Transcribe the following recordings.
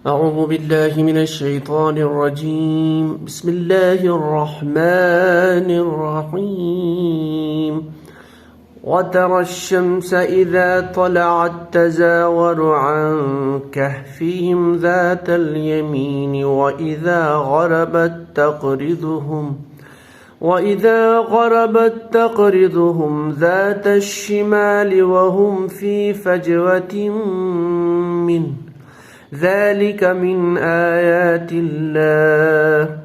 أعوذ بالله من الشيطان الرجيم. بسم الله الرحمن الرحيم. وترى الشمس إذا طلعت تزاور عن كهفهم ذات اليمين وإذا غربت تقرضهم ذات الشمال وهم في فجوة منه ذلك من آيات الله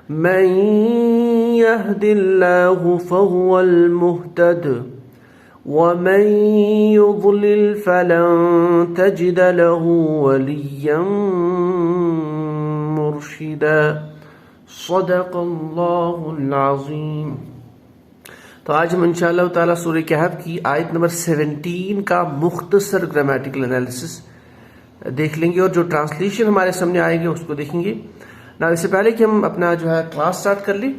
من يهد الله فهو المهتد ومن يضلل فلن تجد له وليا مرشدا. صدق اللہ العظیم. تو آج ہم انشاءاللہ تعالیٰ سورہ کہف کی آیت نمبر 17 کا مختصر گرامیٹیکل انالیسس دیکھ لیں گے، اور جو ٹرانسلیشن ہمارے سامنے آئے گے اس کو دیکھیں گے. نا اس سے پہلے کہ ہم اپنا جو ہے کلاس سٹارٹ کر لیں،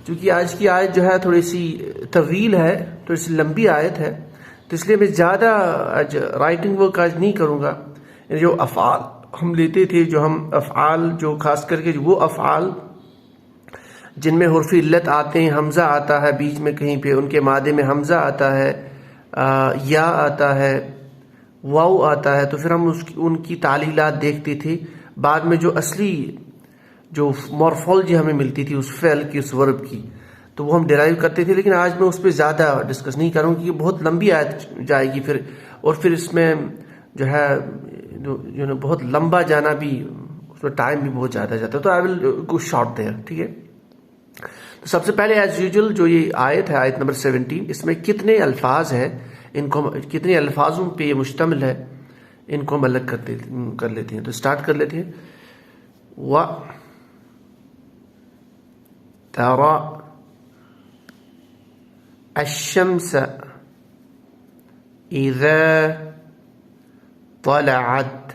چونکہ آج کی آیت جو ہے تھوڑی سی طویل ہے، تھوڑی سی لمبی آیت ہے، تو اس لیے میں زیادہ آج رائٹنگ ورک آج نہیں کروں گا. جو افعال ہم لیتے تھے، جو ہم افعال جو خاص کر کے وہ افعال جن میں حرف علت آتے ہیں، حمزہ آتا ہے بیچ میں کہیں پہ، ان کے مادے میں حمزہ آتا ہے، یا آتا ہے، واو آتا ہے، تو پھر ہم ان کی تعلیلات دیکھتے تھے. بعد میں جو اصلی جو مورفولوجی ہمیں ملتی تھی اس فعل کی، اس ورب کی، تو وہ ہم ڈیرائیو کرتے تھے. لیکن آج میں اس پہ زیادہ ڈسکس نہیں کروں گی، بہت لمبی آیت جائے گی پھر، اور پھر اس میں جو ہے بہت لمبا جانا بھی، اس میں ٹائم بھی بہت زیادہ جاتا ہے. تو آئی ول گو شارٹ دیئر. ٹھیک ہے، تو سب سے پہلے ایز یوزول جو یہ آیت ہے، آیت نمبر 17، اس میں کتنے الفاظ ہیں، ان کو کتنے الفاظوں پہ یہ مشتمل ہے، ان کو ہم الگ کر لیتے ہیں. تو سٹارٹ کر لیتے ہیں. ترى الشمس إذا طلعت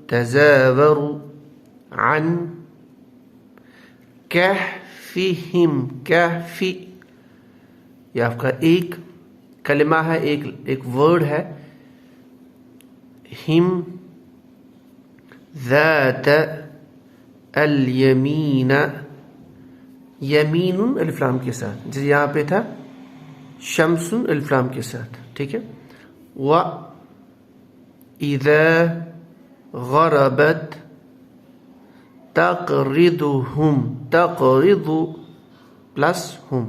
تزاور عن كهفهم. کہف یہ آپ کا ایک کلمہ ہے، ایک ورڈ ہے. ہم ذات الیمین، یمین الف لام کے ساتھ، جیسے یہاں پہ تھا شمس الف لام کے ساتھ. ٹھیک ہے. وَإِذَا غَرَبَتْ تَقْرِضُهُمْ، تقرض پلس ہم.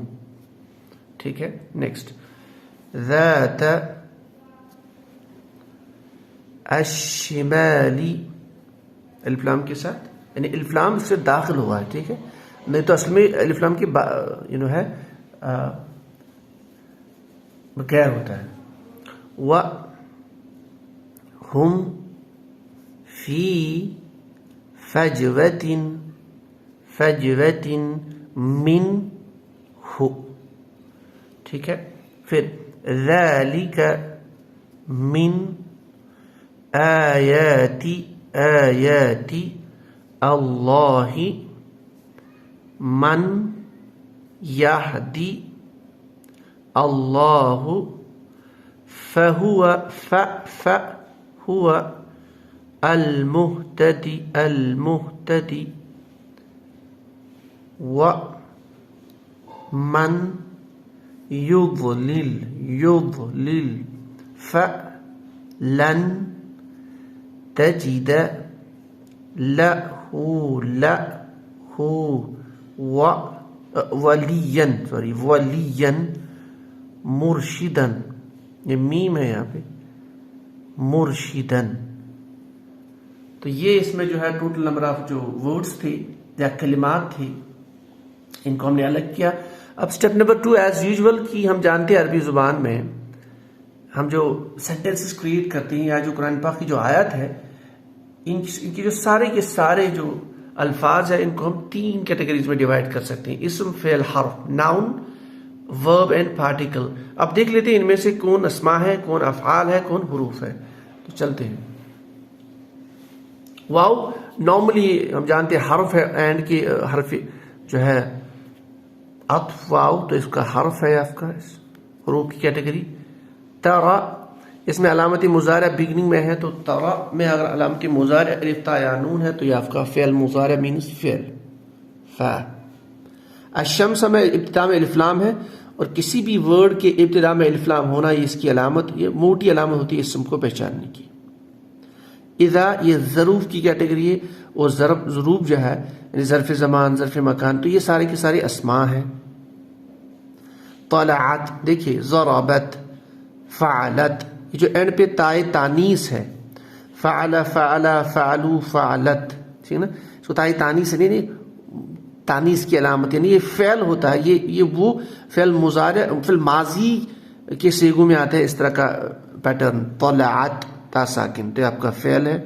ٹھیک ہے. نیکسٹ، ذات الشمالی الف لام کے ساتھ، یعنی الف لام سے داخل ہوا ہے. ٹھیک ہے، نہیں تو اصل میں الف لام کی ہے غیر ہوتا ہے. وَهُمْ فِي فَجْوَةٍ مِّنْهُ. ٹھیک ہے. پھر ذَلِكَ مِنْ آیات اللہ من یہدی اللہ فہو المہتدی ومن یضلل فلن تجد له ولیا مرشدا. یہ میم ہے یہاں پہ، مرشدن. تو یہ اس میں جو ہے ٹوٹل نمبر آف جو ورڈز تھے یا کلمات تھے، ان کو ہم نے الگ کیا. اب اسٹیپ نمبر 2 ایز یوزول کی ہم جانتے ہیں عربی زبان میں ہم جو سینٹینسز کریٹ کرتے ہیں، یا جو قرآن پاک کی جو آیت ہے، ان کی جو سارے کے سارے جو الفاظ ہیں، ان کو ہم 3 کیٹیگریز میں ڈیوائڈ کر سکتے ہیں: اسم، فعل، حرف، ناؤن، ورب اینڈ پارٹیکل. اب دیکھ لیتے ہیں ان میں سے کون اسماء ہے، کون افعال ہے، کون حروف ہے. تو چلتے ہیں. واو نارملی ہم جانتے ہیں حرف ہے، اینڈ کی حرف جو ہے عطف واو، تو اس کا حرف ہے آپ کا حروف کی کیٹیگری. ترا اس میں علامت مضارع بگننگ میں ہے، تو ترا میں اگر علامت مضارع الف تا یا نون ہے تو یہ آپ کا فعل مضارع مینس فعل فا۔ الشمس میں ابتدا میں الف لام ہے، اور کسی بھی ورڈ کے ابتدا میں الف لام ہونا یہ اس کی علامت، یہ موٹی علامت ہوتی ہے اسم کو پہچاننے کی۔ اذا یہ ظروف کی کیٹیگری ہے، اور ظروف جو ہے یعنی ظرف زمان ظرف مکان، تو یہ سارے کے سارے اسماء ہیں۔ طلعت دیکھیے، ضربت، فعلت، یہ جو اینڈ پہ تائے تانیس ہے، فعل فعل فعلو فعلت، ٹھیک ہے نا، اس کو تائے تانیس ہے، نہیں تانیس کی علامت، یعنی یہ فعل ہوتا ہے، یہ وہ فعل مضارع فعل ماضی کے صیغوں میں آتا ہے اس طرح کا پیٹرن۔ طلعت تا ساکن تو آپ کا فعل ہے۔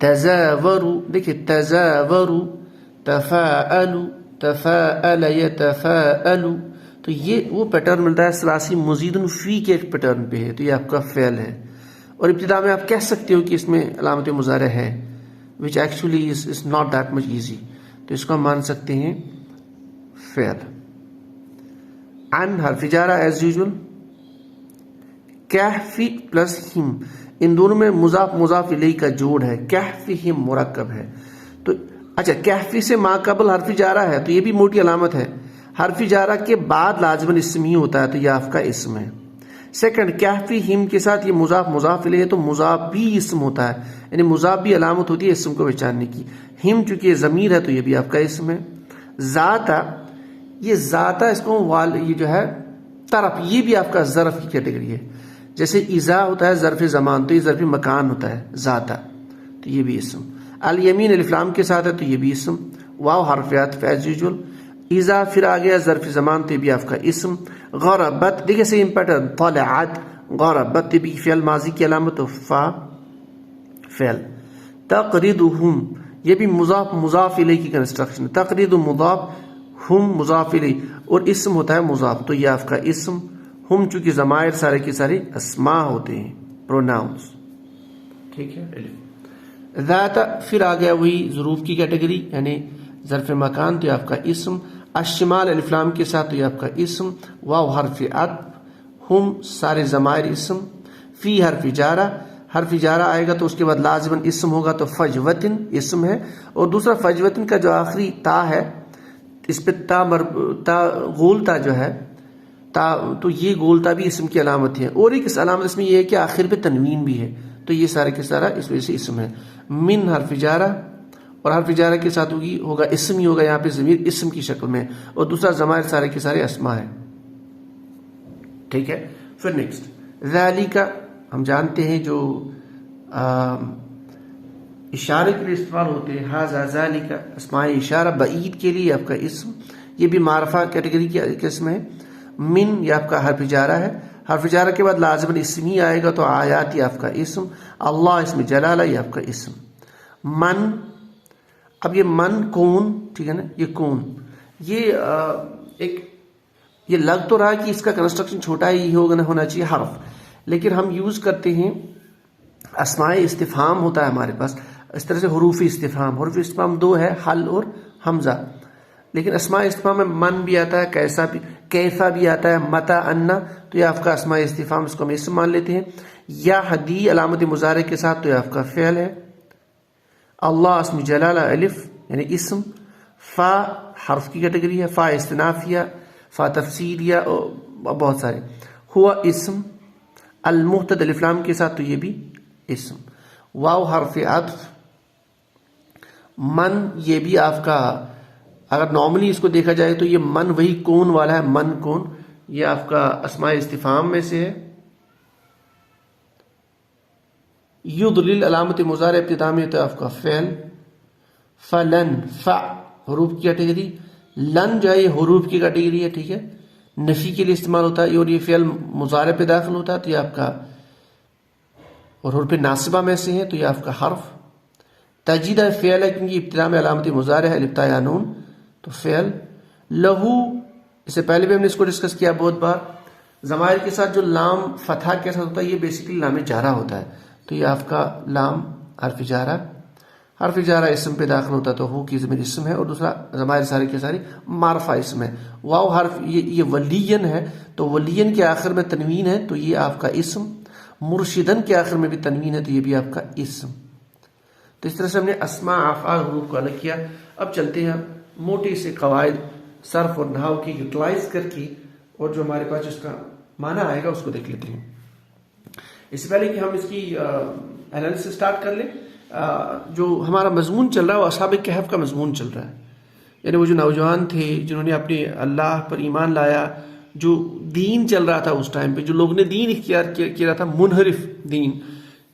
تزاوروا دیکھیے، تزاوروا، تفاءلوا، تفاءل يتفاءل، تو یہ وہ پیٹرن ملتا ہے ثلاثی مزید فی کے پیٹرن پہ ہے، تو یہ آپ کا فعل ہے۔ اور ابتدا میں آپ کہہ سکتے ہو کہ اس میں علامت مضارع ہے، which actually is not that much easy، تو اس کو ہم مان سکتے ہیں فعل۔ عن حرف جارہ ایز یوزول، کہفی پلس ہم، ان دونوں میں مضاف مضاف الیہ کا جوڑ ہے، کہفی ہم مرکب ہے، تو اچھا کہفی سے ما قبل حرف جارہ ہے تو یہ بھی موٹی علامت ہے، حرف جارہ کے بعد لازماً اسم ہی ہوتا ہے، تو یہ آپ کا اسم ہے۔ سیکنڈ، کہفی ہم کے ساتھ یہ مضاف مضاف الیہ ہے تو مضاف بھی اسم ہوتا ہے، یعنی مضاف بھی علامت ہوتی ہے اسم کو پہچاننے کی۔ ہم چونکہ یہ ضمیر ہے تو یہ بھی آپ کا اسم ہے۔ ذاتا، یہ ذاتا اس کو یہ جو ہے طرف، یہ بھی آپ کا ظرف کی کیٹیگری ہے، جیسے اذا ہوتا ہے ظرف زمان تو یہ ظرف مکان ہوتا ہے ذاتا، تو یہ بھی اسم۔ الیمین الف لام کے ساتھ ہے تو یہ بھی اسم۔ واو حرف عطف ایز یوزول، اذا پھر آ گیا ظرف زمان تو یہ بھی آپ کا اسم۔ غربت دیکھیں سیم پیٹرن، طلعت غربت، یہ بھی فعل ماضی کی علامت و فا فعل۔ تقریدہم، یہ بھی مضاف مضاف الیہ کی کنسٹرکشن، تقرید مضاف، ہم مضاف الیہ، اور اسم ہوتا ہے مضاف، تو یہ آپ کا اسم۔ ہم چونکہ ضمائر سارے کے سارے اسماء ہوتے ہیں، پروناؤنس، ٹھیک ہے۔ ذات پھر آ گیا وہی ظروف کی کیٹیگری، یعنی ظرف مکان تو یہ آپ کا اسم۔ الشمال الف لام کے ساتھ تو یہ آپ کا اسم۔ واو حرف عطف، ہم سارے ضمائر اسم۔ فی حرف جارہ، حرف جارہ آئے گا تو اس کے بعد لازماً اسم ہوگا، تو فجوتن اسم ہے، اور دوسرا فجوتن کا جو آخری تا ہے اس پہ تا غول تا جو ہے تا، تو یہ گول تا بھی اسم کی علامت ہے، اور ایک علامت اس میں یہ ہے کہ آخر پہ تنوین بھی ہے، تو یہ سارے کے سارا اس وجہ سے اسم ہے۔ من حرف جارہ، اور حرف جارہ کے ساتھ ہوگا اسم ہی ہوگا، یہاں پہ ضمیر اسم کی شکل میں، اور دوسرا ضمائر سارے کے سارے اسماء ہے، ٹھیک ہے۔ پھر نیکسٹ ذالک، ہم جانتے ہیں جو اشارے کے لیے استعمال ہوتے ہیں، ھذا ذالک اسماء اشارہ، بعید کے لیے آپ کا اسم، یہ بھی معرفہ کیٹیگری کی قسم ہے۔ من یہ آپ کا حرف جارہ ہے، حرف جارہ کے بعد لازماً اسم ہی آئے گا، تو آیات یہ آپ کا اسم۔ اللہ اسم جلالہ یہ آپ کا اسم۔ من، اب یہ من کون، ٹھیک ہے نا، یہ کون، یہ ایک یہ لگ تو رہا کہ اس کا کنسٹرکشن چھوٹا ہی ہونا چاہیے حرف، لیکن ہم یوز کرتے ہیں اسماء استفہام ہوتا ہے ہمارے پاس، اس طرح سے حروف استفہام، حروف استفہام دو ہے، حل اور حمزہ، لیکن اسماء استفہام میں من بھی آتا ہے، کیسا بھی، کیفا بھی آتا ہے، متا، انا، تو یہ آپ کا اسماء استفہام، اس کو ہم اسم مان لیتے ہیں۔ یا حدی علامت مضارع کے ساتھ تو یہ آپ کا فعل ہے۔ اللہ اسم جلالہ الف یعنی اسم۔ فا حرف کی کیٹیگری ہے، فا استنافیہ، فا تفسیریہ، اور بہت سارے۔ ہوا اسم۔ المحتد الف لام کے ساتھ تو یہ بھی اسم۔ واو حرف عطف۔ من یہ بھی آپ کا، اگر نارملی اس کو دیکھا جائے تو یہ من وہی کون والا ہے، من کون، یہ آپ کا اسماء استفہام میں سے ہے۔ یضلل علامت مضارع ابتدا میں تو آپ کا فعل۔ فلن، فا حروف کی کیٹیگری، لن جو ہے یہ حروف کی کیٹیگری ہے، ٹھیک ہے، نفی کے لیے استعمال ہوتا ہے، اور یہ فعل مضارع پہ داخل ہوتا ہے تو یہ آپ کا، اور حروف ناصبہ میں سے ہے تو یہ آپ کا حرف۔ تجید فعل ہے کیونکہ ابتدا میں علامت مضارع ہے الف تا یا نون، تو فعل۔ لہو، اس سے پہلے بھی ہم نے اس کو ڈسکس کیا بہت بار، ضمائر کے ساتھ جو لام فتحہ کے ساتھ ہوتا ہے یہ بیسیکلی لام جارہ ہوتا ہے، تو یہ آپ کا لام حرف جارہ۔ حرف جارہ اسم پہ داخل ہوتا تو ہو کی ضمیر اسم ہے، اور دوسرا ضمائر سارے کے سارے معرفہ اسم ہے. واو حرف یہ ولین ہے، تو ولین کے آخر میں تنوین ہے تو یہ آپ کا اسم. مرشدن کے آخر میں بھی تنوین ہے تو یہ بھی آپ کا اسم. تو اس طرح سے ہم نے اسماء افعال حروف کو الگ کیا. اب چلتے ہیں موٹے سے قواعد صرف اور نحو کی یوٹیلائز کر کے، اور جو ہمارے پاس اس کا معنی آئے گا اس کو دیکھ لیتے ہیں. اس سے پہلے کہ ہم اس کی انالیسس سٹارٹ کر لیں، جو ہمارا مضمون چل رہا ہے وہ اصحاب کہف کا مضمون چل رہا ہے. یعنی وہ جو نوجوان تھے جنہوں نے اپنے اللہ پر ایمان لایا، جو دین چل رہا تھا اس ٹائم پہ، جو لوگوں نے دین اختیار کیا تھا، منحرف دین،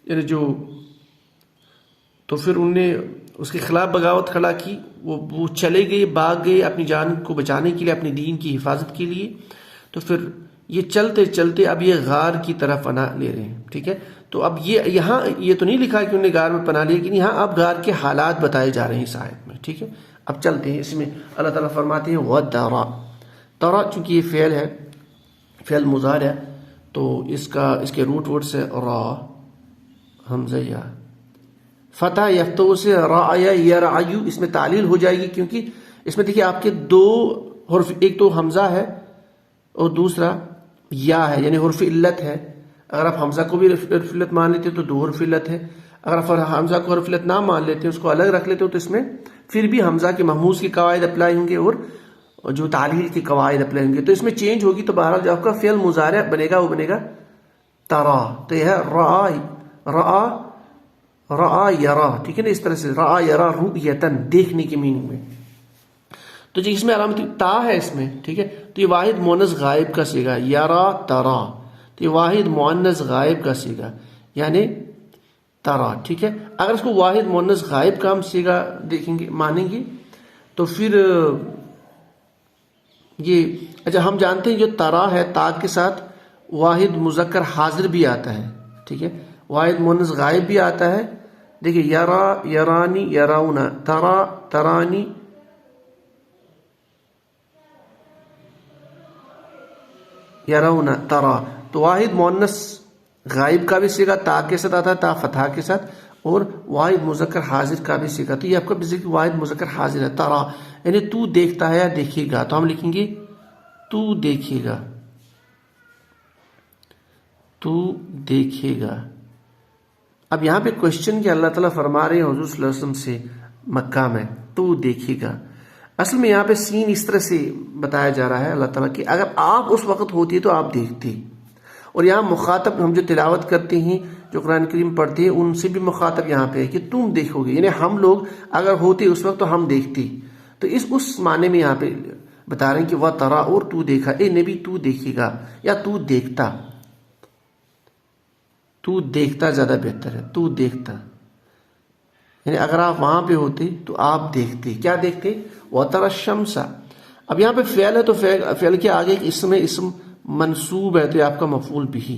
یعنی جو، تو پھر انہوں نے اس کے خلاف بغاوت کھڑا کی. وہ چلے گئے، بھاگ گئے اپنی جان کو بچانے کے لیے، اپنے دین کی حفاظت کے لیے. تو پھر یہ چلتے چلتے اب یہ غار کی طرف پناہ لے رہے ہیں. ٹھیک ہے، تو اب یہاں یہ تو نہیں لکھا کہ انہوں نے غار میں پناہ لی، لیکن یہاں اب غار کے حالات بتائے جا رہے ہیں اس آیت میں. ٹھیک ہے، اب چلتے ہیں. اس میں اللہ تعالیٰ فرماتے ہیں وَدَّرَا، ترا چونکہ یہ فعل ہے، فعل مضارع، تو اس کے روٹ ورڈ سے را حمزہ یا فتح یفتو سے رعیا یرعیو، اس میں تعلیل ہو جائے گی، کیونکہ اس میں دیکھیے آپ کے دو حرف، ایک تو حمزہ ہے اور دوسرا یا ہے، یعنی حرف علت ہے. اگر آپ حمزہ کو بھی حرف علت مان لیتے تو دو حرف علت ہے. اگر آپ حمزہ کو حرف علت نہ مان لیتے، اس کو الگ رکھ لیتے ہو، تو اس میں پھر بھی حمزہ کے محموز کے قواعد اپلائی ہوں گے اور جو تعلیل کے قواعد اپلائی ہوں گے. تو اس میں چینج ہوگی، تو بہرحال جو آپ کا فعل مضارع بنے گا وہ بنے گا ترا. تو یہ ہے رعا یرا. ٹھیک ہے نا، اس طرح سے رعا یرا رؤیتن، دیکھنے کی میننگ میں. تو جی اس میں علامت تا ہے اس میں. ٹھیک ہے، تو یہ واحد مؤنث غائب کا صیغہ یرا ترا، تو یہ واحد مؤنث غائب کا صیغہ یعنی ترا. ٹھیک ہے، اگر اس کو واحد مؤنث غائب کا ہم صیغہ دیکھیں گے، مانیں گے، تو پھر یہ اچھا ہم جانتے ہیں جو ترا ہے تا کے ساتھ واحد مذکر حاضر بھی آتا ہے. ٹھیک ہے، واحد مؤنث غائب بھی آتا ہے. دیکھیے یرا یرانی یراؤنا، ترا ترانی، یراؤنا ترا. تو واحد مؤنث غائب کا بھی صیغہ تا کے ساتھ آتا ہے، تا فتح کے ساتھ، اور واحد مذکر حاضر کا بھی صیغہ. تو یہ آپ کا واحد مذکر حاضر ہے ترا، یعنی تو دیکھتا ہے یا دیکھے گا. تو ہم لکھیں گے تو دیکھے گا، تو دیکھے گا. اب یہاں پہ کوشچن کہ اللہ تعالیٰ فرما رہے ہیں حضور صلی اللہ علیہ وسلم سے مکہ میں تو دیکھے گا. اصل میں یہاں پہ سین اس طرح سے بتایا جا رہا ہے اللہ تعالیٰ کہ اگر آپ اس وقت ہوتی تو آپ دیکھتے. اور یہاں مخاطب ہم جو تلاوت کرتے ہیں، جو قرآن کریم پڑھتے ہیں، ان سے بھی مخاطب یہاں پہ ہے کہ تم دیکھو گے، یعنی ہم لوگ اگر ہوتے اس وقت تو ہم دیکھتے. تو اس معنی میں یہاں پہ بتا رہے ہیں کہ وہ ترا، اور تو دیکھا، اے نبی تو دیکھے گا یا تو دیکھتا. تو دیکھتا زیادہ بہتر ہے، تو دیکھتا، یعنی اگر آپ وہاں پہ ہوتے تو آپ دیکھتے. کیا دیکھتے؟ وَتَرَى الشَّمْسَ. اب یہاں پہ فعل ہے تو فعل کے آگے ایک اسم ہے، اسم منصوب ہے تو یہ آپ کا مفعول بھی.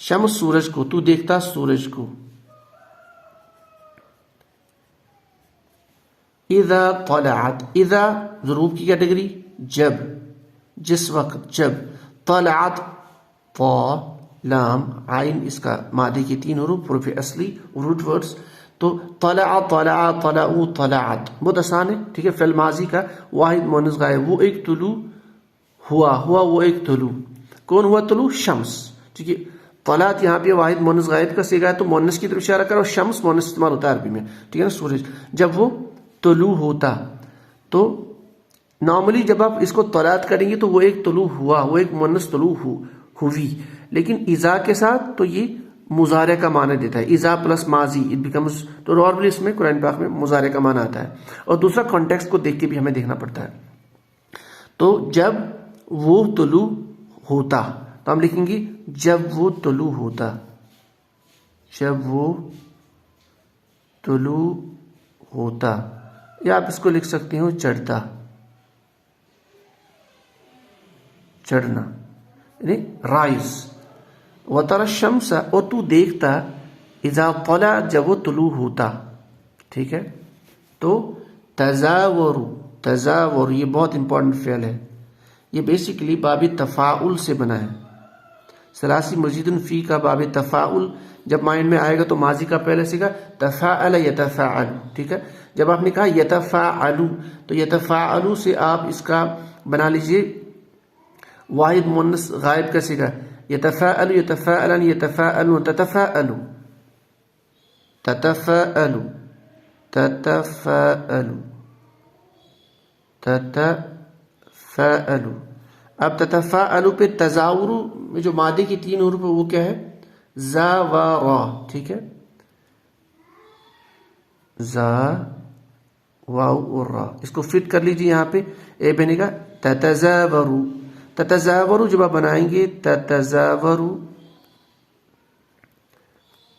شمس سورج کو، تو دیکھتا سورج کو. اذا طلعت، اذا ضروب کی کیٹیگری جب، جس وقت، جب. طلعت طا لام عین، اس کا مادے کے 3 حروف اصلی روٹ ورڈز. تو طلع طلع طلعوا طلعت بہت آسان ہے. ٹھیک ہے، فعل ماضی کا واحد مؤنث غائب، وہ ایک طلوع ہوا وہ ایک طلوع. کون ہوا طلوع؟ شمس. ٹھیک ہے، طلعت یہاں پہ واحد مؤنث غائب کا صیغہ ہے تو مؤنث کی طرف اشارہ کرو. شمس مؤنث استعمال ہوتا ہے عربی میں. ٹھیک ہے نا، سورج جب وہ طلوع ہوتا، تو نارملی جب آپ اس کو طلعت کریں گے تو وہ ایک طلوع ہوا، وہ ایک مؤنث طلوع ہوئی. لیکن اذا کے ساتھ تو یہ مضارع کا معنی دیتا ہے. اذا پلس ماضی اٹ بیکمز، تو نارملی اس میں قرآن پاک میں مضارع کا معنی آتا ہے. اور دوسرا کانٹیکسٹ کو دیکھ کے بھی ہمیں دیکھنا پڑتا ہے. تو جب وہ طلوع ہوتا، تو ہم لکھیں گے جب وہ طلوع ہوتا، جب وہ طلوع ہوتا. یا آپ اس کو لکھ سکتے ہو چڑھتا، چڑھنا، یعنی رائز. وَتَرَى الشَّمْسَ، اور تو دیکھتا، اذا طلع، جب وہ طلوع ہوتا. ٹھیک ہے، تو تزاور یہ بہت امپورٹنٹ فعل ہے. یہ بیسیکلی باب تفاعل سے بنا ہے. سلاسی مزید فی کا باب تفاعل جب مائنڈ میں آئے گا تو ماضی کا پہلے سیگا تفاعل یتفاعل، ٹھیک ہے. جب آپ نے کہا یتفاعلو تو یتفاعلو سے آپ اس کا بنا لیجئے واحد مؤنث غائب کا سیگا یتفاعل یتفاعلن یتفاعلون تتفاعلو تتفاعلو تتفاعلو تتفاعلو. اب تتفاعلو پہ تزاور میں جو مادے کی 3 حروف ہے وہ کیا ہے؟ زا و را، ٹھیک ہے. زا واو اور را، اس کو فٹ کر لیجیے. یہاں پہ اے بنے گا تتزاورو. تتزاورو جب آپ بنائیں گے تتزاورو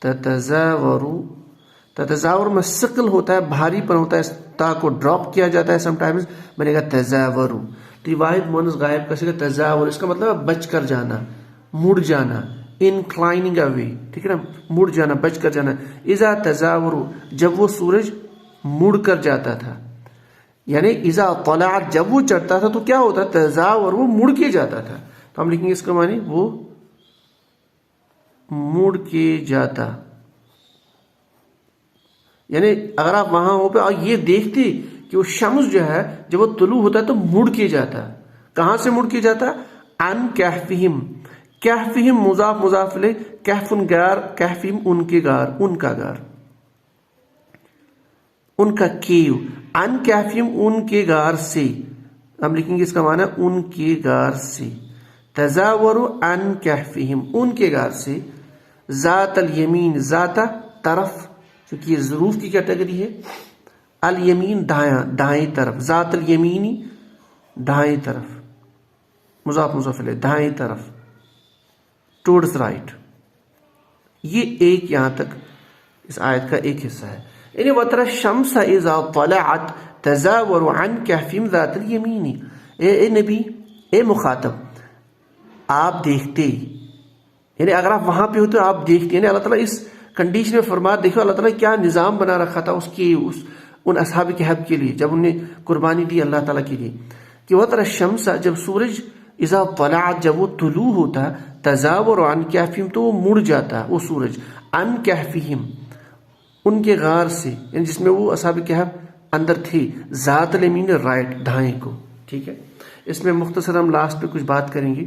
تتزاورو، تتزاور میں ثقل ہوتا ہے، بھاری پن ہوتا ہے، تا کو ڈراپ کیا جاتا ہے سم ٹائمز، بنے گا تزاورو. تو یہ واحد مؤنث غائب کا صیغہ تزاور، اس کا مطلب ہے بچ کر جانا، مڑ جانا، انکلائننگ اوے، ٹھیک ہے نا، مڑ جانا، بچ کر جانا. اذا تزاورو جب وہ سورج مڑ کر جاتا تھا، یعنی اذا طلعت جب وہ چڑھتا تھا تو کیا ہوتا؟ تزاور، وہ مڑ کے جاتا تھا. تو ہم لکھیں گے اس کا معنی وہ مڑ کے جاتا. یعنی اگر آپ وہاں ہو پہ اور یہ دیکھتے کہ وہ شمس جو ہے جب وہ طلوع ہوتا ہے تو مڑ کے جاتا. کہاں سے مڑ کے جاتا؟ عن کہفہم. کہفہم مضاف مضاف الیہ، کہفن غار، کہفہم ان کے غار، ان کا غار، ان کا کیو. عن کہفہم ان کے غار سے، ہم لکھیں گے اس کا معنی ان کے غار سے. تزاوروا عن کہفہم ان کے غار سے. ذات الیمین، ذات طرف، کیونکہ یہ ظروف کی کیٹیگری ہے. الیمین دایاں، دائیں طرف. ذات الیمینی دائیں طرف، مضاف مضاف الیہ، دائیں طرف، ٹورڈز رائٹ. یہ ایک یہاں تک اس آیت کا ایک حصہ ہے. یعنی وَتَرَى الشَّمْسَ إِذَا طَلَعَتْ تَزَاوَرُ عَنْ كَهْفِهِمْ ذَاتِ الْيَمِينِ. اے نبی، اے مخاطب، آپ دیکھتے، یعنی اگر آپ وہاں پہ ہوتے تو آپ دیکھتے. یعنی اللہ تعالیٰ اس کنڈیشن میں فرما، دیکھو اللہ تعالیٰ کیا نظام بنا رکھا تھا ان اصحاب کہف کے لیے جب انہیں قربانی دی اللہ تعالیٰ کے لیے، کہ وَتَرَى الشَّمْسَ جب سورج اذا طلعت جب وہ طلوع ہوتا، تزاور عن کہفہم تو وہ مڑ جاتا وہ سورج، عن کہفہم ان کے غار سے، یعنی جس میں وہ اصحاب کہف اندر تھے. ذات الیمین رائٹ، دائیں کو. ٹھیک ہے، اس میں مختصر ہم لاسٹ پہ کچھ بات کریں گے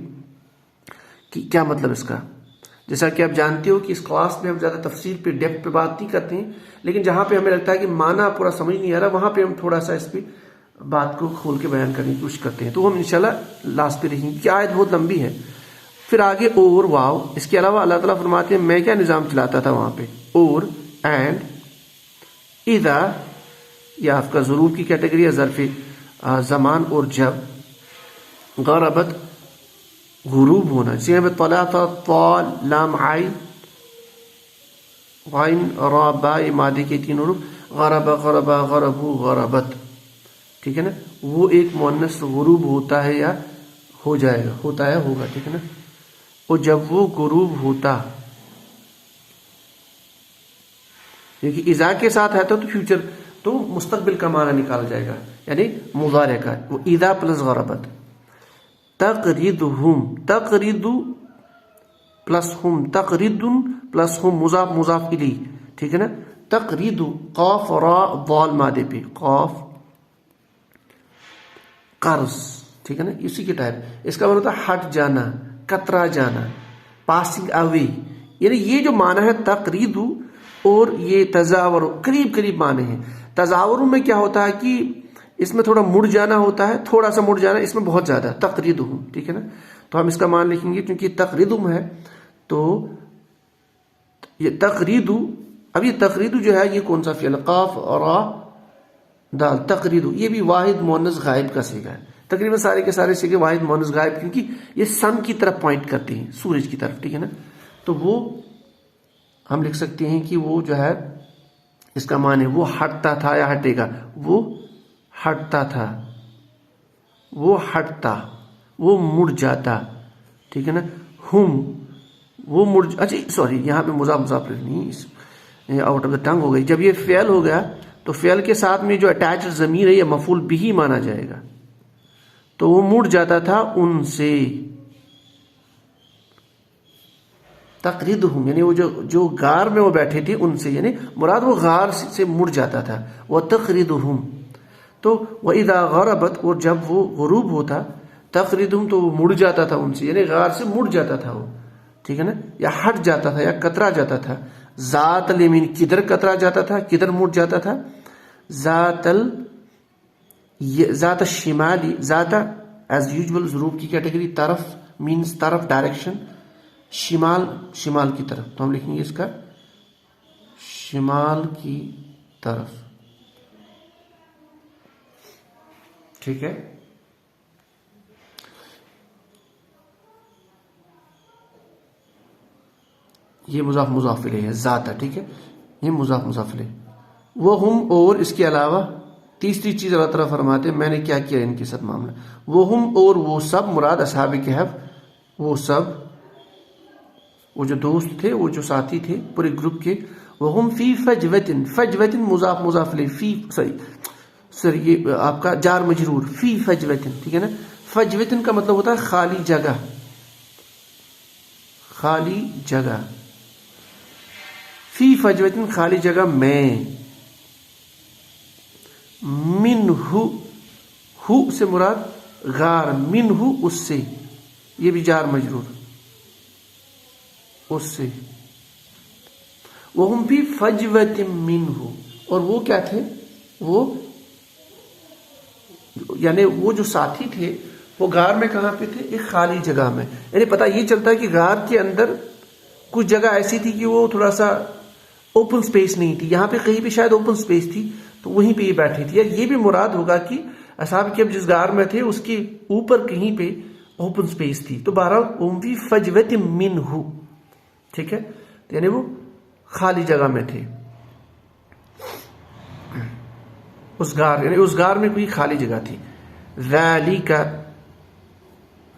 کہ کیا مطلب اس کا. جیسا کہ آپ جانتے ہو کہ اس کلاس میں ہم زیادہ تفصیل پہ ڈیپتھ پہ بات نہیں کرتے ہیں، لیکن جہاں پہ ہمیں لگتا ہے کہ معنی پورا سمجھ نہیں آ رہا وہاں پہ ہم تھوڑا سا اس پہ بات کو کھول کے بیان کرنے کی کوشش کرتے ہیں. تو ہم انشاءاللہ لاسٹ پہ دیکھیں گے کہ آیت بہت لمبی ہے. پھر آگے اور واو، اس کے علاوہ اللہ تعالیٰ فرماتے ہیں میں کیا نظام چلاتا تھا وہاں پہ. اور اینڈ اذا، یا آپ کا ضرور کی کیٹیگری ہے، ظرف زمان اور جب. غربت غروب ہونا، جیسے یہاں پہ طلع تھا، طال لام عین غین را با، یہ مادے کے 3 حروف. غرب غربا غربو غربت، ٹھیک ہے نا. وہ ایک مؤنث غروب ہوتا ہے یا ہو جائے گا، ہوتا ہے ہوگا، ٹھیک ہے نا. اور جب وہ غروب ہوتا، کیونکہ اذا کے ساتھ ہے تو فیوچر، تو مستقبل کا معنی نکالا جائے گا، یعنی مضارع کا. وہ اذا پلس غربت. تقریدہم، تقرید پلس ہم، تقرید پلس ہم، مضاف مضاف الیہ، ٹھیک ہے نا. تقرید، قاف را ضال مادے پہ، قاف قرض، ٹھیک ہے نا، اسی کے ٹائپ. اس کا مطلب ہوتا ہے ہٹ جانا، کترا جانا، پاسنگ اوے. یعنی یہ جو معنی ہے تقرید اور یہ تزاور قریب قریب معنی ہیں. تزاور میں کیا ہوتا ہے کہ اس میں تھوڑا مڑ جانا ہوتا ہے، تھوڑا سا مڑ جانا، اس میں بہت زیادہ. تقریدہم، ٹھیک ہے نا. تو ہم اس کا معنی لکھیں گے کیونکہ تقریدہم ہے تو یہ تقرید. اب یہ تقرید جو ہے یہ کون سا فعل؟ قاف را دال، تقرید. یہ بھی واحد مؤنث غائب کا صیغہ ہے. تقریباً سارے کے سارے صیغے واحد مؤنث غائب، کیونکہ یہ سن کی طرف پوائنٹ کرتے ہیں، سورج کی طرف، ٹھیک ہے نا. تو وہ ہم لکھ سکتے ہیں کہ وہ جو ہے اس کا معنی وہ ہٹتا تھا یا ہٹے گا. وہ ہٹتا تھا، وہ ہٹتا، وہ مڑ جاتا، ٹھیک ہے نا. ہم وہ مڑ، اچھا سوری یہاں پہ مضاف مضاف نہیں، آؤٹ آف دا ٹنگ ہو گئی. جب یہ فعل ہو گیا تو فعل کے ساتھ میں جو اٹیچ ضمیر ہے یہ مفعول بھی مانا جائے گا. تو وہ مڑ جاتا تھا ان سے. تقریدہم یعنی وہ جو غار میں وہ بیٹھے تھے ان سے، یعنی مراد وہ غار سے مڑ جاتا تھا. وتقریدہم تو وَإِذَا غَرَبَتْ اور جب وہ غروب ہوتا، تقریدہم تو وہ مڑ جاتا تھا ان سے، یعنی غار سے مڑ جاتا تھا وہ، ٹھیک ہے نا، یا ہٹ جاتا تھا یا کترا جاتا تھا. ذات الیمین کدھر کترا جاتا تھا، کدھر مڑ جاتا تھا. ذات الشمالی، ذات ایز یوزول ضروب کی کیٹیگری، طرف مینز طرف ڈائریکشن، شمال شمال کی طرف، تو ہم لکھیں گے اس کا شمال کی طرف، ٹھیک ہے. یہ مضاف مضاف الیہ ہے، ذات ہے، ٹھیک ہے، یہ مضاف مضاف الیہ. وہ ہم اور اس کے علاوہ تیسری چیز اللہ تعالیٰ فرماتے ہیں میں نے کیا کیا ان کے ساتھ معاملہ. وہ ہم اور وہ سب مراد اصحاب کہف، وہ سب وہ جو دوست تھے، وہ جو ساتھی تھے پورے گروپ کے. وہ ہم فی فجوتن، فجوتن مضاف مضاف الیہ، فی سر یہ آپ کا جار مجرور، فی فجوتن، ٹھیک ہے نا. فجوتن کا مطلب ہوتا ہے خالی جگہ، خالی جگہ. فی فجوتن خالی جگہ میں. منہ، ہو سے مراد غار، منہ اس سے، یہ بھی جار مجرور، اس سے. وہم فی فجوت منہ اور وہ کیا تھے، وہ یعنی وہ جو ساتھی تھے وہ غار میں کہاں پہ تھے، ایک خالی جگہ میں. یعنی پتہ یہ چلتا ہے کہ غار کے اندر کچھ جگہ ایسی تھی کہ وہ تھوڑا سا اوپن سپیس نہیں تھی، یہاں پہ کہیں پہ شاید اوپن سپیس تھی تو وہیں پہ یہ بیٹھی تھی. یا یہ بھی مراد ہوگا کہ اصحاب کہف جس غار میں تھے اس کے اوپر کہیں پہ اوپن سپیس تھی. تو بہرحال ہم فی فجوت منہ، ٹھیک ہے، یعنی وہ خالی جگہ میں تھے اس غار، یعنی اس غار میں کوئی خالی جگہ تھی. ذالک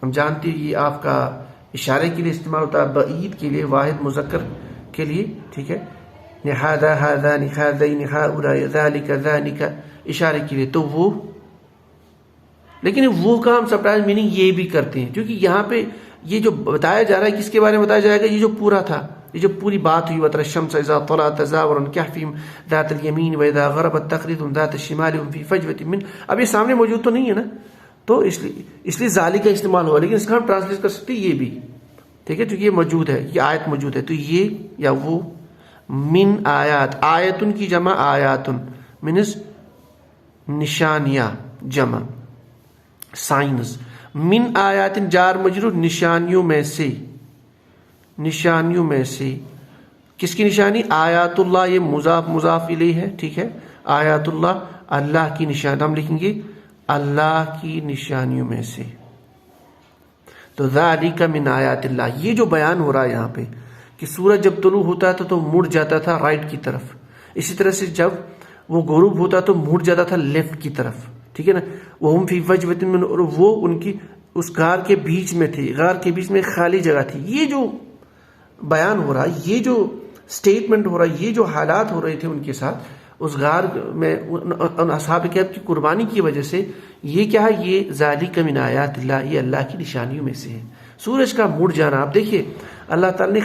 ہم جانتے ہیں یہ آپ کا اشارے کے لیے استعمال ہوتا ہے، بعید کے لیے، واحد مذکر کے لیے، ٹھیک ہے. هذا هذان هذین هؤلاء ذالک ذالک اشارے کے لیے. تو وہ، لیکن وہ کا ہم سبٹائز میننگ یہ بھی کرتے ہیں کیونکہ یہاں پہ یہ جو بتایا جا رہا ہے کس کے بارے میں بتایا جائے گا، یہ جو پورا تھا، یہ جو پوری بات ہوئی وتر الشمس اذا طلعت تزاور عن كهفهم ذات اليمين واذا غربت تقرضهم ذات الشمال هم في فجوه من. اب یہ سامنے موجود تو نہیں ہے نا، تو اس لیے ذالک کا استعمال ہوا، لیکن اس کا ہم ٹرانسلیٹ کر سکتے یہ بھی، ٹھیک ہے، کیونکہ یہ موجود ہے، یہ آیت موجود ہے. تو یہ یا وہ من آیات، آیتن کی جمع آیاتن، مینز نشانیاں، جمع سائنز. من آیات جار مجرور، نشانیوں میں سے، نشانیوں میں سے. کس کی نشانی؟ آیات اللہ، یہ مضاف مضاف الیہ ہے، ٹھیک ہے. آیات اللہ اللہ کی نشانی، ہم لکھیں گے اللہ کی نشانیوں میں سے. تو ذالک من آیات اللہ، یہ جو بیان ہو رہا ہے یہاں پہ کہ سورج جب طلوع ہوتا تھا تو مڑ جاتا تھا رائٹ کی طرف، اسی طرح سے جب وہ غروب ہوتا تو مڑ جاتا تھا لیفٹ کی طرف، ٹھیک ہے نا. وہم فی فجوۃ من، اور وہ ان کی اس غار کے بیچ میں تھے، غار کے بیچ میں خالی جگہ تھی. یہ جو بیان ہو رہا ہے، یہ جو سٹیٹمنٹ ہو رہا ہے، یہ جو حالات ہو رہے تھے ان کے ساتھ اس غار میں ان اصحاب کہف کی قربانی کی وجہ سے، یہ کیا ہے، یہ ذالک من آیات اللہ، یہ اللہ کی نشانیوں میں سے ہے. سورج کا مڑ جانا، آپ دیکھیے اللہ تعالیٰ نے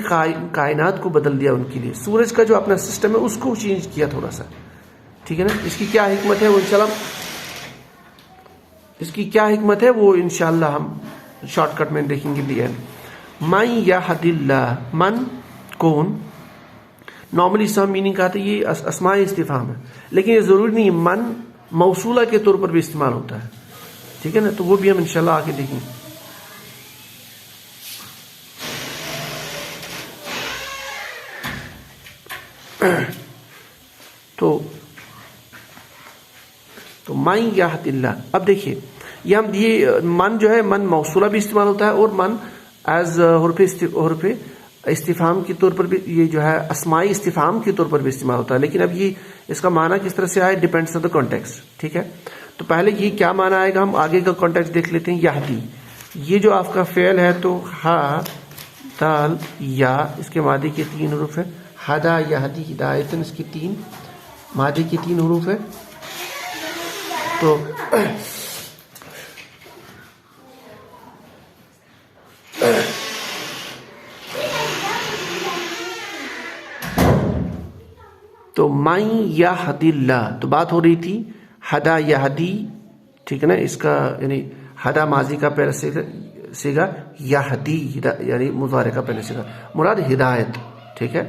کائنات کو بدل دیا ان کے لیے. سورج کا جو اپنا سسٹم ہے اس کو چینج کیا تھوڑا سا، ٹھیک ہے نا. اس کی کیا حکمت ہے وہ انشاءاللہ، اس کی کیا حکمت ہے وہ انشاءاللہ ہم شارٹ کٹ میں دیکھیں گے. دی من یہد اللہ، من کون، نارملی اس کا میننگ کہا تھا یہ اسماء استفہام ہے، لیکن یہ ضروری نہیں، من موصولہ کے طور پر بھی استعمال ہوتا ہے، ٹھیک ہے نا. تو وہ بھی ہم انشاءاللہ آگے دیکھیں گے. تو من یہد اللہ. اب دیکھیے یہ ہم یہ من جو ہے، من موصولہ بھی استعمال ہوتا ہے اور من ایز حرف استفہام کے طور پر بھی، یہ جو ہے اسمائی استفہام کے طور پر بھی استعمال ہوتا ہے. لیکن اب یہ اس کا معنی کس طرح سے آئے، ڈیپینڈس آن دا کانٹیکسٹ، ٹھیک ہے. تو پہلے یہ کیا معنی آئے گا، ہم آگے کا کانٹیکسٹ دیکھ لیتے ہیں. یہدی، یہ جو آپ کا فعل ہے تو ہا دال یا، اس کے ماضی کے 3 حروف ہے. ہدا یہدی ہدایتن، اس کی 3 ماضی کی 3 حروف ہے. تو تو من یہد اللہ، تو بات ہو رہی تھی ہدا یہدی، ٹھیک ہے نا، اس کا یعنی ہدا ماضی کا پہلا صیغہ، یہدی یعنی مضارع کا پہلا صیغہ، مراد ہدایت، ٹھیک ہے۔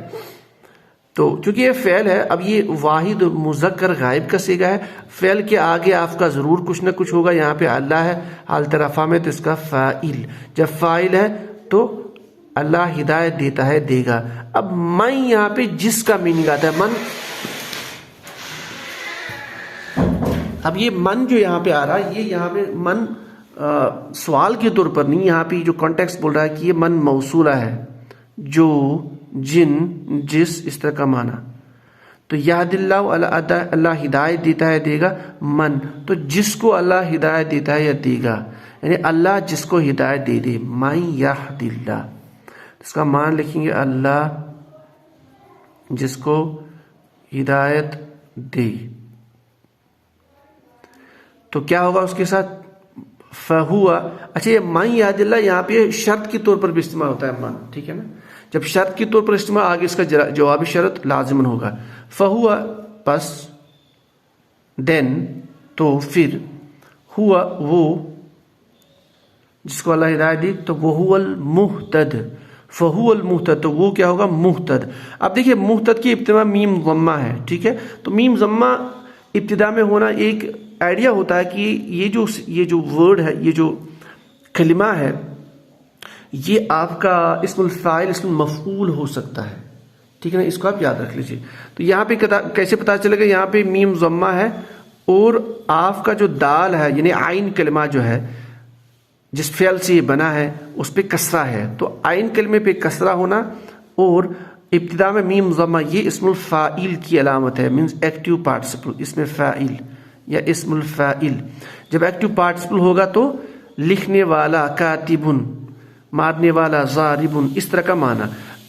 تو چونکہ یہ فعل ہے، اب یہ واحد مذکر غائب کا صیغہ ہے، فعل کے آگے آپ کا ضرور کچھ نہ کچھ ہوگا، یہاں پہ اللہ ہے حالت رفع میں تو اس کا فاعل، جب فاعل ہے تو اللہ ہدایت دیتا ہے، دے گا۔ اب من یہاں پہ جس کا میننگ آتا ہے، من، اب یہ من جو یہاں پہ آ رہا ہے، یہ یہاں پہ من سوال کے طور پر نہیں، یہاں پہ جو کانٹیکسٹ بول رہا ہے کہ یہ من موصولہ ہے، جو، جن، جس، اس طرح کا معنی۔ تو یہد اللہ، اللہ ہدایت دیتا ہے، دے گا، من، تو جس کو اللہ ہدایت دیتا ہے یا دے گا، یعنی اللہ جس کو ہدایت دے دے، من یہد اللہ، اس کا معنی لکھیں گے اللہ جس کو ہدایت دے، تو کیا ہوگا اس کے ساتھ، فہوا۔ اچھا یہ من یہد اللہ یہاں پہ شرط کے طور پر بھی استعمال ہوتا ہے من، ٹھیک ہے نا، جب شرط کے طور پر استعمال، آگے اس کا جوابی شرط لازمن ہوگا، فہوا پس، دین تو پھر، ہوا وہ جس کو اللہ ہدایت دی، تو وہ المہتد، فہو المہتد، تو وہ کیا ہوگا، مہتد۔ اب دیکھیے مہتد کی ابتدا میم ضمہ ہے، ٹھیک ہے، تو میم ضمہ ابتدا میں ہونا ایک آئیڈیا ہوتا ہے کہ یہ جو ورڈ ہے، یہ جو کلمہ ہے، یہ آپ کا اسم الفاعل، اسم المفعول ہو سکتا ہے، ٹھیک ہے نا، اس کو آپ یاد رکھ لیجیے۔ تو یہاں پہ کیسے پتا چلے گا، یہاں پہ میم ضمہ ہے اور آپ کا جو دال ہے یعنی عین کلمہ جو ہے جس فعل سے یہ بنا ہے اس پہ کسرہ ہے، تو عین کلمے پہ کسرہ ہونا اور ابتدا میں میم ضمہ، یہ اسم الفاعل کی علامت ہے، مینز ایکٹیو پارٹیسپل، اسم فاعل یا اسم الفاعل۔ جب ایکٹیو پارٹیسپل ہوگا تو لکھنے والا، کاتبن، مارنے والا، ضاربن، اس طرح کا معنی۔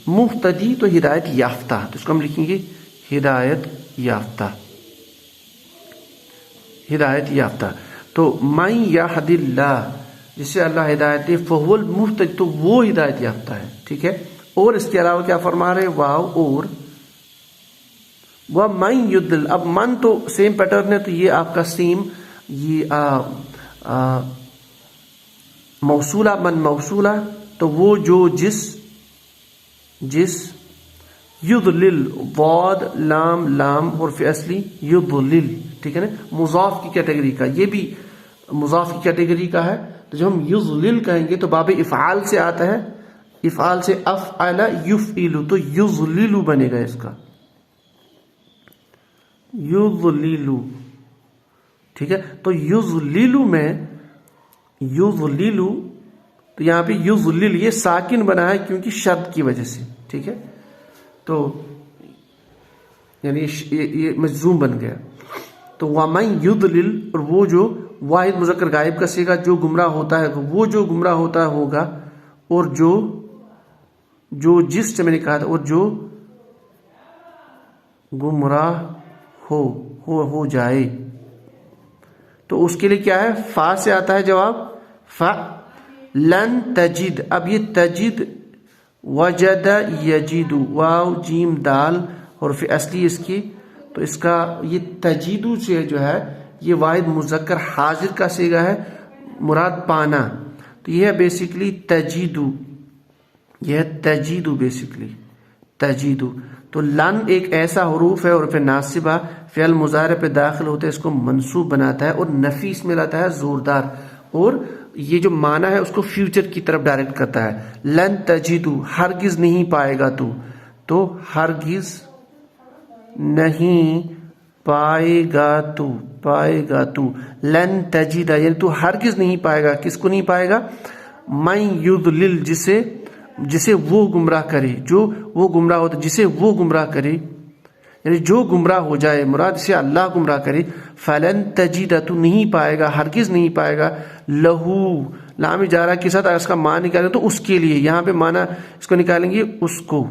مہتدی تو ہدایت یافتہ، تو اس کو ہم لکھیں گے ہدایت یافتہ، ہدایت یافتہ۔ تو من یہد اللہ، جسے اللہ ہدایت دے، فہو المہتد، تو وہ ہدایت یافتہ ہے، ٹھیک ہے۔ اور اس کے علاوہ کیا فرما رہے، واو، اور وَمَن یضلل، اب من تو سیم پیٹرن ہے، تو یہ آپ کا سیم، یہ موصولہ، من موصولہ، تو وہ جو، جس، یضلل، ضاد، لام، لام حرف اصلی، یضلل، ٹھیک ہے نا، مضاف کی کیٹیگری کا، یہ بھی مضاف کی کیٹیگری کا ہے، تو جب ہم یضلل کہیں گے تو باب افعال سے آتا ہے، افعال سے افعل یفعل، تو یضلل بنے گا اس کا، یضلل، ٹھیک ہے۔ تو یضلل میں، یضلل، تو یہاں پہ یضلل یہ ساکن بنا ہے کیونکہ شرط کی وجہ سے، ٹھیک ہے، تو یعنی یہ مجزوم بن گیا۔ تو وَمَن یضلل، اور وہ جو واحد مذکر غائب کا صیغہ جو گمراہ ہوتا ہے، وہ جو گمراہ ہوتا ہوگا، اور جو جس سے میں نے کہا تھا، اور جو گمراہ ہو جائے، تو اس کے لیے کیا ہے، فا سے آتا ہے جواب، فا لن تجد، اب یہ تجد، وجد یجد، واو جیم دال حرف اصلی اس کی، تو اس کا یہ تجیدو سے جو ہے یہ واحد مذکر حاضر کا صیغہ ہے، مراد پانا، تو یہ ہے بیسیکلی تجیدو، یہ ہے تجیدو، بیسیکلی تجیدو۔ تو لن ایک ایسا حروف ہے اور پھر ناصبہ، فعل مضارع پہ داخل ہوتا ہے، اس کو منصوب بناتا ہے، اور نفی اس میں لاتا ہے زوردار، اور یہ جو معنی ہے اس کو فیوچر کی طرف ڈائریکٹ کرتا ہے۔ لن تجیدو، ہرگز نہیں پائے گا تو ہرگز نہیں پائے گا تو، لن تجید یعنی تو ہرگز نہیں پائے گا، کس کو نہیں پائے گا، من یضلل، جسے وہ گمراہ کرے، جو وہ گمراہ ہوتا، جسے وہ گمراہ کرے، یعنی جو گمراہ ہو جائے، مراد سے اللہ گمراہ کرے، فلن تجید، تو نہیں پائے گا، ہرگز نہیں پائے گا، لہو، لام جارہ کے ساتھ اس کا معنی نکالیں تو اس کے لیے، یہاں پہ معنی اس کو نکالیں گے اس کو،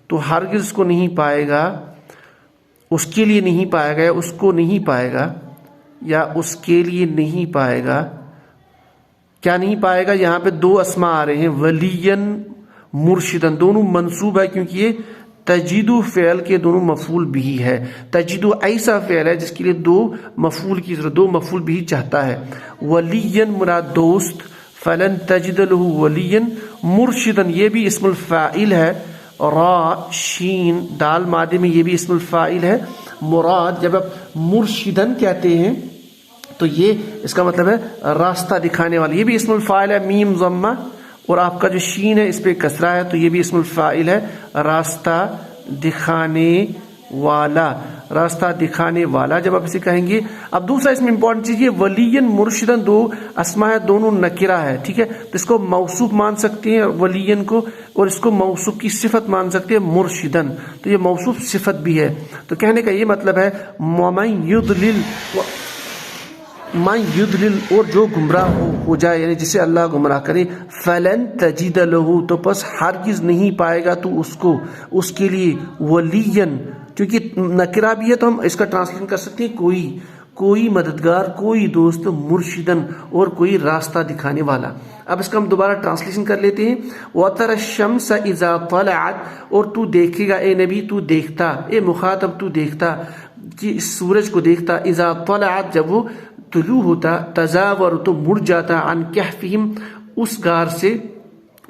تو ہرگز اس کو نہیں پائے گا، اس کے لیے نہیں پائے گا، یا اس کو نہیں پائے گا، یا اس کے لیے نہیں پائے گا، کیا نہیں پائے گا، یہاں پہ دو اسما آ رہے ہیں، ولین، مرشدن، دونوں منصوب ہے کیونکہ یہ تجدو فعل کے دونوں مفعول بھی ہے. تجدو ایسا فعل ہے جس کے لیے دو مفعول کی ضرورت، دو مفعول بھی چاہتا ہے. ولین مراد دوست. فلن تجد له ولیا مرشدا یہ بھی اسم الفاعل ہے. را شین دال مادے میں یہ بھی اسم الفاعل ہے. مراد جب آپ مرشدن کہتے ہیں تو یہ اس کا مطلب ہے راستہ دکھانے والا، یہ بھی اسم الفاعل ہے. میم ضمہ اور آپ کا جو شین ہے اس پہ کسرہ ہے تو یہ بھی اسم الفاعل ہے، راستہ دکھانے والا. راستہ دکھانے والا جب آپ اسے کہیں گے. اب دوسرا اس میں امپورٹنٹ چیز یہ ولین مرشدن دو اسماء ہے، دونوں نکرہ ہے. ٹھیک ہے، تو اس کو موصوف مان سکتے ہیں ولین کو، اور اس کو موصوف کی صفت مان سکتے ہیں مرشدن. تو یہ موصوف صفت بھی ہے. تو کہنے کا یہ مطلب ہے من یضلل اور جو گمراہ ہو جائے یعنی جسے اللہ گمراہ کرے. فلن تجد له تو پس ہرگز نہیں پائے گا تو اس کو، اس کے لیے ولین، کیونکہ نکرہ بھی ہے تو ہم اس کا ٹرانسلیشن کر سکتے ہیں کوئی مددگار، کوئی دوست. مرشدن اور کوئی راستہ دکھانے والا. اب اس کا ہم دوبارہ ٹرانسلیشن کر لیتے ہیں. وَتَرَى الشَّمْسَ إِذَا طَلَعَتْ اور تو دیکھے گا اے نبی، تو دیکھتا، اے مخاطب تو دیکھتا کہ اس سورج کو دیکھتا. اذا طلعت جب وہ طلوع ہوتا، تزاور تو مڑ جاتا، عن کہفہم اس غار سے،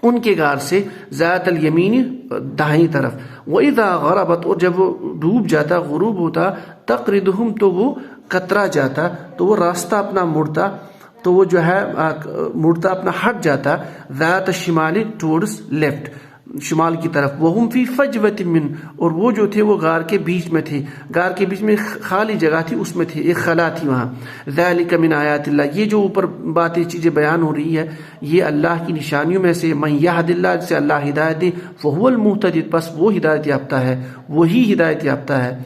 ان کے غار سے، ذات الیمین دائیں طرف. وَإِذَا غَرَبَتْ اور جب وہ ڈوب جاتا، غروب ہوتا، تقرضہم تو وہ کترا جاتا، تو وہ راستہ اپنا مڑتا، تو وہ جو ہے مڑتا اپنا ہٹ جاتا. ذات الشمال ٹورڈز لیفٹ، شمال کی طرف. وہم فی فجوۃ من اور وہ جو تھے وہ غار کے بیچ میں تھے، غار کے بیچ میں خالی جگہ تھی، اس میں تھے، ایک خلا تھی وہاں. ذالک من آیات اللہ یہ جو اوپر باتیں چیزیں بیان ہو رہی ہے یہ اللہ کی نشانیوں میں سے. من یہد اللہ جسے اللہ ہدایت دے، فہو المہتدی بس وہ ہدایت یافتہ ہے، وہی ہدایت یافتہ ہے.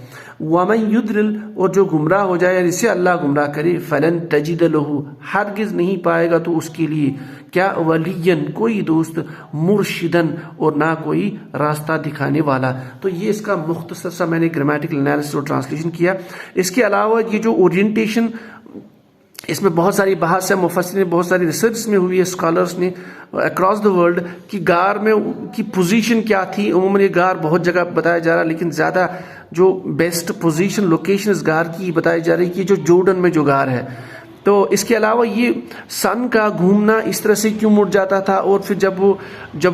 ومن یضلل اور جو گمراہ ہو جائے یعنی سے اللہ گمراہ کرے، فلن تجد له ہرگز نہیں پائے گا تو اس کے لیے کیا، ولین کوئی دوست، مرشدن اور نہ کوئی راستہ دکھانے والا. تو یہ اس کا مختصر سا میں نے گرامیٹیکل انالیسس اور ٹرانسلیشن کیا. اس کے علاوہ یہ جو اورینٹیشن، اس میں بہت ساری بحث ہے، مفسرین بہت ساری ریسرچ میں ہوئی ہے، اسکالرس نے اکراس دا ورلڈ کہ غار میں کی پوزیشن کیا تھی. عموماً یہ غار بہت جگہ بتایا جا رہا ہے لیکن زیادہ جو بیسٹ پوزیشن لوکیشن اس غار کی بتائی جا رہی ہے کہ جو جورڈن میں جو غار ہے. تو اس کے علاوہ یہ سن کا گھومنا اس طرح سے کیوں مڑ جاتا تھا، اور پھر جب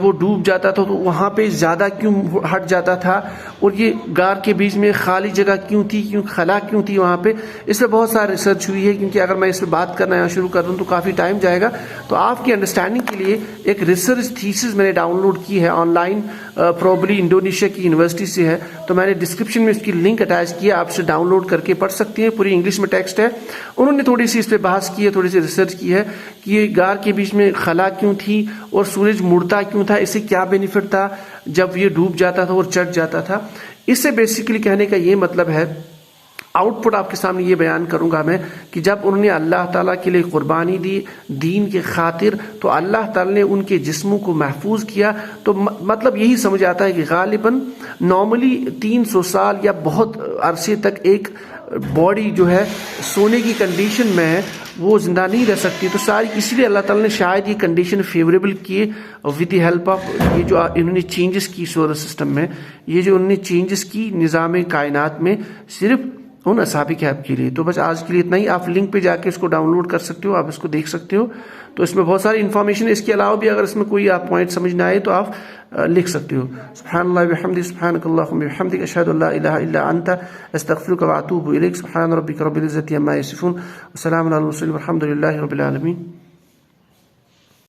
وہ ڈوب جاتا تھا تو وہاں پہ زیادہ کیوں ہٹ جاتا تھا، اور یہ غار کے بیچ میں خالی جگہ کیوں تھی، کیوں خلا کیوں تھی وہاں پہ. اس پہ بہت سارا ریسرچ ہوئی ہے کیونکہ اگر میں اس پہ بات کرنا یہاں شروع کر دوں تو کافی ٹائم جائے گا. تو آپ کی انڈرسٹینڈنگ کے لیے ایک ریسرچ تھیسس میں نے ڈاؤن لوڈ کی ہے آن لائن، پروبلی انڈونیشیا کی یونیورسٹی سے ہے. تو میں نے ڈسکرپشن میں اس کی لنک اٹیچ کیا، آپ سے ڈاؤن لوڈ کر کے پڑھ سکتے ہیں. پوری انگلش میں ٹیکسٹ ہے. انہوں نے تھوڑی سی اس پہ بحث کی ہے، تھوڑی سی ریسرچ کی ہے کہ یہ غار کے بیچ میں خلا کیوں تھی اور سورج مڑتا کیوں تھا، اس سے کیا بینیفٹ تھا جب یہ ڈوب جاتا تھا اور چڑھ جاتا تھا. اس سے بیسیکلی کہنے کا یہ مطلب ہے، آؤٹ پٹ آپ کے سامنے یہ بیان کروں گا میں کہ جب انہوں نے اللہ تعالیٰ کے لیے قربانی دی دین کے خاطر تو اللہ تعالیٰ نے ان کے جسموں کو محفوظ کیا. تو مطلب یہی سمجھ آتا ہے کہ غالباً نارملی 300 سال یا بہت عرصے تک ایک باڈی جو ہے سونے کی کنڈیشن میں ہے وہ زندہ نہیں رہ سکتی. تو ساری اسی لیے اللہ تعالیٰ نے شاید یہ کنڈیشن فیوریبل کیے ود دی ہیلپ آف یہ جو انہوں نے چینجز کی سولر سسٹم میں، یہ جو انہوں نے چینجز کی نظام کائنات میں صرف ان اصحاب کہف کے لیے. تو بس آج کے لیے اتنا ہی. آپ لنک پہ جا کے اس کو ڈاؤن لوڈ کر سکتے ہو، آپ اس کو دیکھ سکتے ہو. تو اس میں بہت ساری انفارمیشن. اس کے علاوہ بھی اگر اس میں کوئی آپ پوائنٹ سمجھ نہ آئے تو آپ لکھ سکتے ہو. سبحان اللہ وبحمدہ، سبحانک اللہم وبحمدک، اشہد ان لا الہ الا انت، استغفرک واتوب الیک. سبحان ربک رب العزۃ عما یصفون، وسلام علی المرسلین، والحمد للہ رب العالمین.